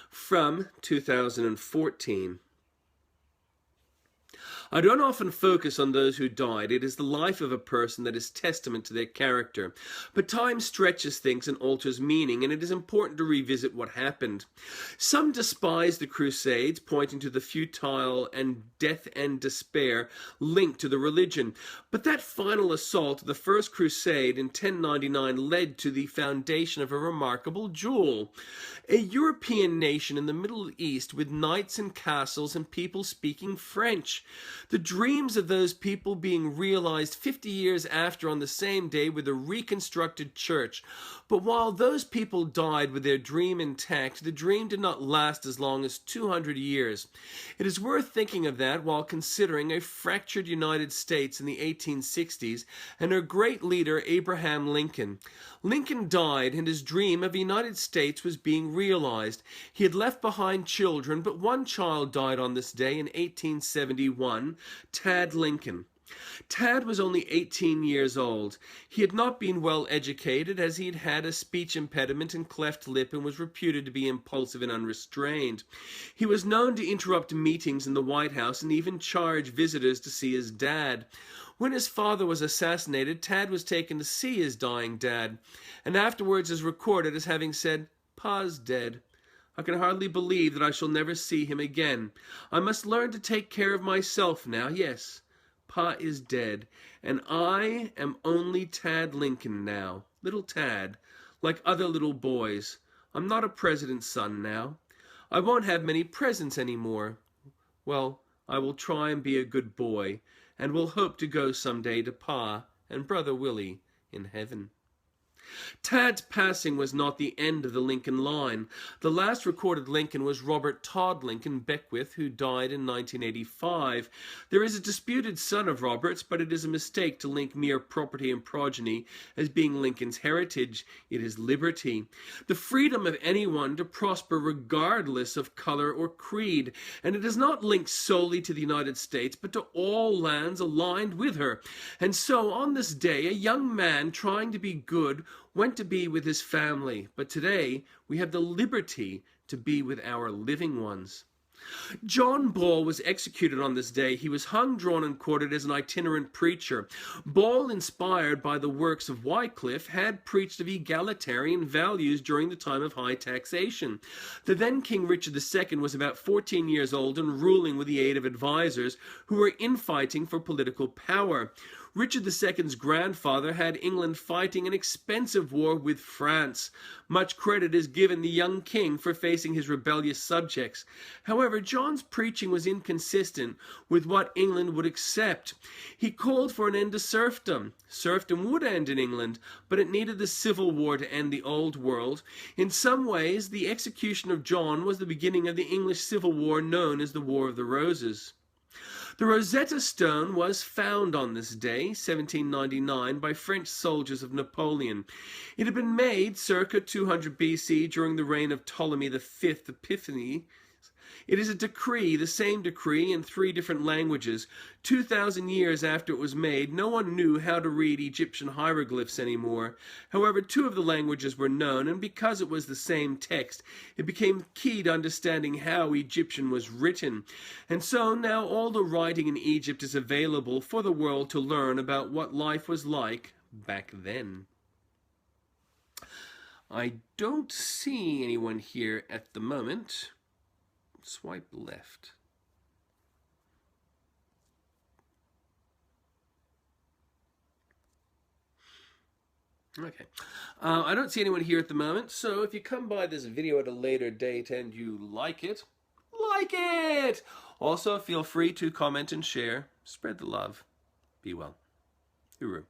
from 2014. I don't often focus on those who died. It is the life of a person that is testament to their character. But time stretches things and alters meaning, and it is important to revisit what happened. Some despise the Crusades, pointing to the futile and death and despair linked to the religion. But that final assault of the First Crusade in 1099 led to the foundation of a remarkable jewel. A European nation in the Middle East with knights and castles and people speaking French. The dreams of those people being realized 50 years after on the same day with a reconstructed church. But while those people died with their dream intact, the dream did not last as long as 200 years. It is worth thinking of that while considering a fractured United States in the 1860s and her great leader Abraham Lincoln. Lincoln died and his dream of a United States was being realized. He had left behind children, but one child died on this day in 1871, Tad Lincoln. Tad was only 18 years old. He had not been well educated, as he had had a speech impediment and cleft lip and was reputed to be impulsive and unrestrained. He was known to interrupt meetings in the White House and even charge visitors to see his dad. When his father was assassinated, Tad was taken to see his dying dad, and afterwards is recorded as having said, "Pa's dead. I can hardly believe that I shall never see him again. I must learn to take care of myself now. Yes, Pa is dead, and I am only Tad Lincoln now, little Tad, like other little boys. I'm not a president's son now. I won't have many presents anymore. Well, I will try and be a good boy, and will hope to go someday to Pa and brother Willie in heaven." Tad's passing was not the end of the Lincoln line. The last recorded Lincoln was Robert Todd Lincoln Beckwith, who died in 1985. There is a disputed son of Robert's, but it is a mistake to link mere property and progeny as being Lincoln's heritage. It is liberty, the freedom of anyone to prosper regardless of color or creed, and it is not linked solely to the United States, but to all lands aligned with her. And so, on this day, a young man trying to be good went to be with his family, but today we have the liberty to be with our living ones. John Ball was executed on this day. He was hung, drawn, and quartered as an itinerant preacher. Ball, inspired by the works of Wycliffe, had preached of egalitarian values during the time of high taxation. The then King Richard II was about 14 years old and ruling with the aid of advisors who were infighting for political power. Richard II's grandfather had England fighting an expensive war with France. Much credit is given the young king for facing his rebellious subjects. However, John's preaching was inconsistent with what England would accept. He called for an end to serfdom. Serfdom would end in England, but it needed the Civil War to end the Old World. In some ways, the execution of John was the beginning of the English Civil War known as the War of the Roses. The Rosetta Stone was found on this day, 1799, by French soldiers of Napoleon. It had been made circa 200 BC during the reign of Ptolemy V Epiphanes. It is a decree, the same decree in 3 different languages. 2,000 years after it was made, no one knew how to read Egyptian hieroglyphs anymore. However, 2 of the languages were known, and because it was the same text, it became key to understanding how Egyptian was written. And so now all the writing in Egypt is available for the world to learn about what life was like back then. I don't see anyone here at the moment. Swipe left. Okay. I don't see anyone here at the moment, so if you come by this video at a later date and you like it, like it! Also, feel free to comment and share. Spread the love. Be well. Hooroo.